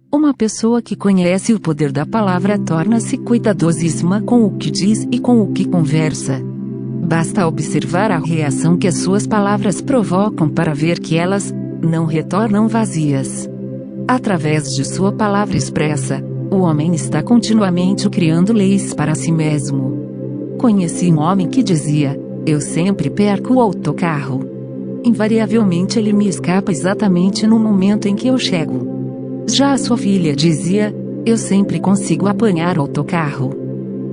Uma pessoa que conhece o poder da palavra torna-se cuidadosíssima com o que diz e com o que conversa. Basta observar a reação que as suas palavras provocam para ver que elas não retornam vazias. Através de sua palavra expressa, o homem está continuamente criando leis para si mesmo. Conheci um homem que dizia: "Eu sempre perco o autocarro. Invariavelmente ele me escapa exatamente no momento em que eu chego." Já a sua filha dizia: "Eu sempre consigo apanhar o autocarro.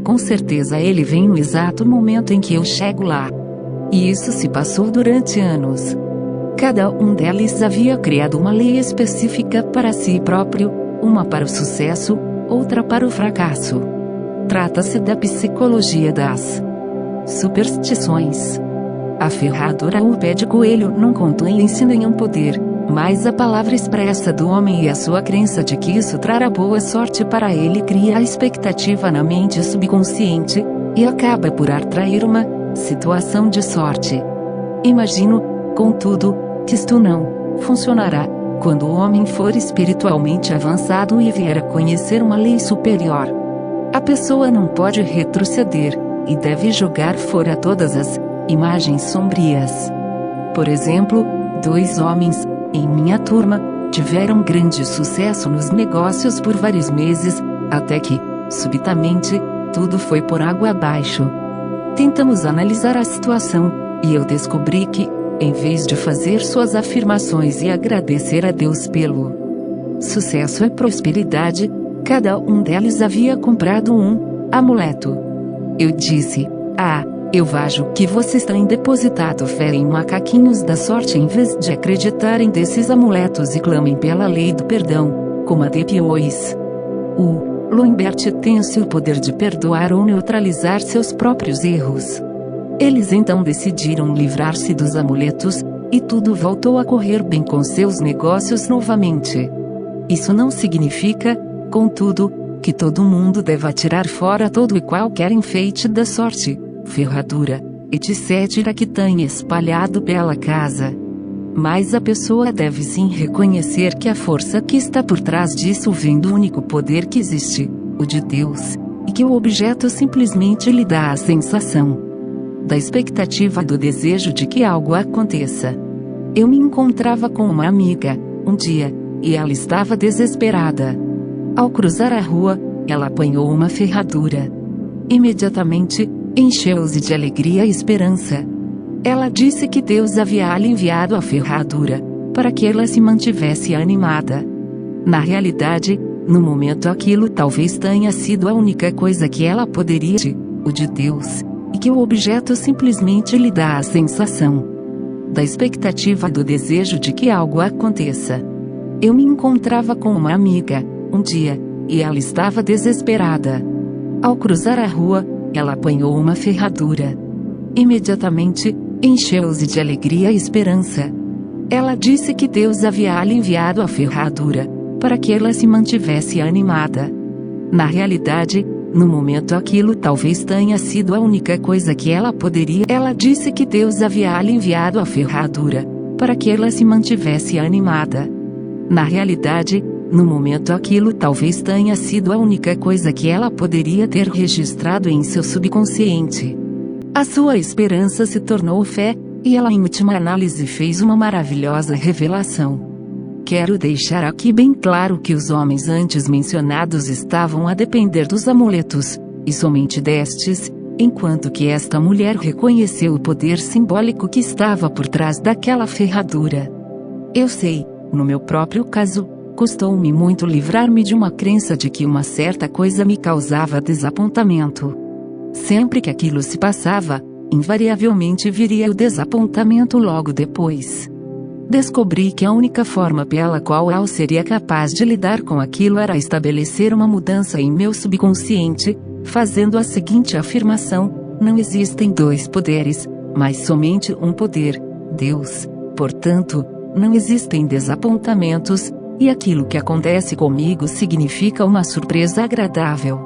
Com certeza ele vem no exato momento em que eu chego lá." E isso se passou durante anos. Cada um deles havia criado uma lei específica para si próprio, uma para o sucesso, outra para o fracasso. Trata-se da psicologia das superstições. A ferradura ou o pé de coelho não contém em si nenhum poder, mas a palavra expressa do homem e a sua crença de que isso trará boa sorte para ele cria a expectativa na mente subconsciente, e acaba por atrair uma situação de sorte. Imagino, contudo, que isto não funcionará quando o homem for espiritualmente avançado e vier a conhecer uma lei superior. A pessoa não pode retroceder, e deve jogar fora todas as imagens sombrias. Por exemplo, 2 homens, em minha turma, tiveram grande sucesso nos negócios por vários meses, até que, subitamente, tudo foi por água abaixo. Tentamos analisar a situação, e eu descobri que, em vez de fazer suas afirmações e agradecer a Deus pelo sucesso e prosperidade, cada um deles havia comprado um amuleto. Eu disse: "Ah, eu vejo que vocês têm depositado fé em macaquinhos da sorte em vez de acreditarem desses amuletos e clamem pela lei do perdão, como a de Pios." O Lombert tem o poder de perdoar ou neutralizar seus próprios erros. Eles então decidiram livrar-se dos amuletos, e tudo voltou a correr bem com seus negócios novamente. Isso não significa, contudo, que todo mundo deva tirar fora todo e qualquer enfeite da sorte, ferradura, etc. que tenha espalhado pela casa. Mas a pessoa deve sim reconhecer que a força que está por trás disso vem do único poder que existe, o de Deus, e que o objeto simplesmente lhe dá a sensação da expectativa do desejo de que algo aconteça. Eu me encontrava com uma amiga, um dia, e ela estava desesperada. Ao cruzar a rua, ela apanhou uma ferradura. Imediatamente, encheu-se de alegria e esperança. Ela disse que Deus havia lhe enviado a ferradura, para que ela se mantivesse animada. Na realidade, no momento aquilo talvez tenha sido a única coisa que ela poderia ter, o de Deus, e que o objeto simplesmente lhe dá a sensação da expectativa do desejo de que algo aconteça. Eu me encontrava com uma amiga, um dia, e ela estava desesperada. Ao cruzar a rua, ela apanhou uma ferradura. Imediatamente, encheu-se de alegria e esperança. Ela disse que Deus havia lhe enviado a ferradura, para que ela se mantivesse animada. Na realidade, no momento aquilo talvez tenha sido a única coisa que ela poderia. Ela disse que Deus havia lhe enviado a ferradura, para que ela se mantivesse animada. Na realidade, no momento aquilo talvez tenha sido a única coisa que ela poderia ter registrado em seu subconsciente. A sua esperança se tornou fé, e ela em última análise fez uma maravilhosa revelação. Quero deixar aqui bem claro que os homens antes mencionados estavam a depender dos amuletos, e somente destes, enquanto que esta mulher reconheceu o poder simbólico que estava por trás daquela ferradura. Eu sei, no meu próprio caso, custou-me muito livrar-me de uma crença de que uma certa coisa me causava desapontamento. Sempre que aquilo se passava, invariavelmente viria o desapontamento logo depois. Descobri que a única forma pela qual eu seria capaz de lidar com aquilo era estabelecer uma mudança em meu subconsciente, fazendo a seguinte afirmação: não existem 2 poderes, mas somente um poder, Deus. Portanto, não existem desapontamentos, e aquilo que acontece comigo significa uma surpresa agradável.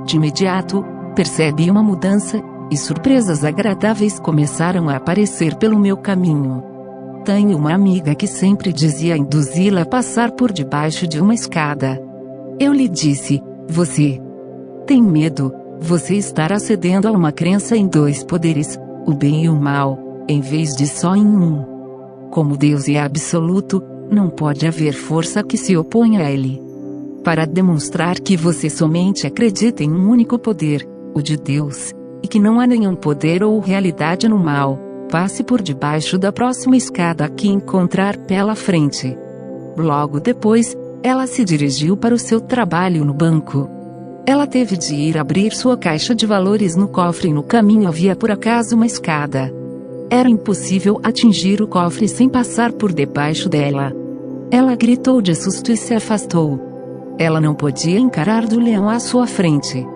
De imediato, percebi uma mudança, e surpresas agradáveis começaram a aparecer pelo meu caminho. Tenho uma amiga que sempre dizia induzi-la a passar por debaixo de uma escada. Eu lhe disse: você tem medo, você estará cedendo a uma crença em dois poderes, o bem e o mal, em vez de só em um. Como Deus é absoluto, não pode haver força que se oponha a ele. Para demonstrar que você somente acredita em um único poder, o de Deus, e que não há nenhum poder ou realidade no mal, passe por debaixo da próxima escada que encontrar pela frente. Logo depois, ela se dirigiu para o seu trabalho no banco. Ela teve de ir abrir sua caixa de valores no cofre e no caminho havia por acaso uma escada. Era impossível atingir o cofre sem passar por debaixo dela. Ela gritou de susto e se afastou. Ela não podia encarar do leão à sua frente.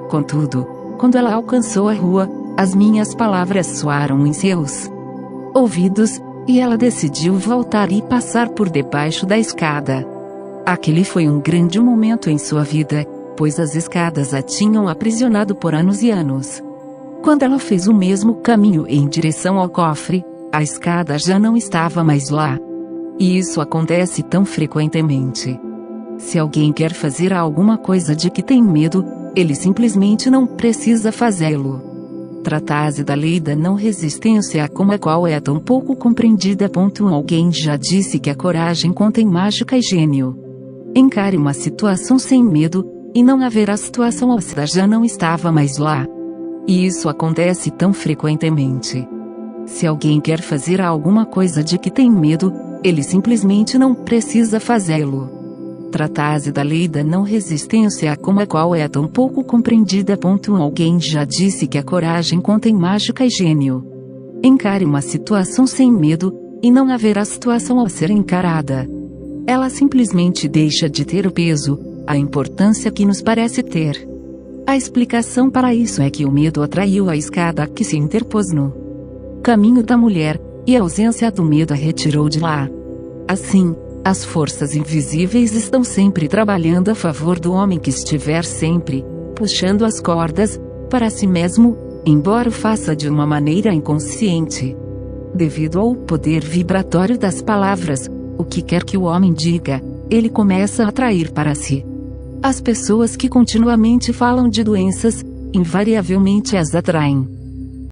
Contudo, quando ela alcançou a rua, as minhas palavras soaram em seus ouvidos, e ela decidiu voltar e passar por debaixo da escada. Aquele foi um grande momento em sua vida, pois as escadas a tinham aprisionado por anos e anos. Quando ela fez o mesmo caminho em direção ao cofre, a escada já não estava mais lá. E isso acontece tão frequentemente. Se alguém quer fazer alguma coisa de que tem medo, ele simplesmente não precisa fazê-lo. Trata-se da lei da não resistência, como a qual é tão pouco compreendida. Alguém já disse que a coragem contém mágica e gênio. Encare uma situação sem medo, e não haverá situação ou se já não estava mais lá. E isso acontece tão frequentemente. Se alguém quer fazer alguma coisa de que tem medo, ele simplesmente não precisa fazê-lo. Trata-se da lei da não resistência, como a qual é tão pouco compreendida. Alguém já disse que a coragem contém mágica e gênio. Encare uma situação sem medo, e não haverá situação a ser encarada. Ela simplesmente deixa de ter o peso, a importância que nos parece ter. A explicação para isso é que o medo atraiu a escada que se interpôs no caminho da mulher, e a ausência do medo a retirou de lá. Assim, as forças invisíveis estão sempre trabalhando a favor do homem que estiver sempre puxando as cordas para si mesmo, embora o faça de uma maneira inconsciente. Devido ao poder vibratório das palavras, o que quer que o homem diga, ele começa a atrair para si. As pessoas que continuamente falam de doenças, invariavelmente as atraem.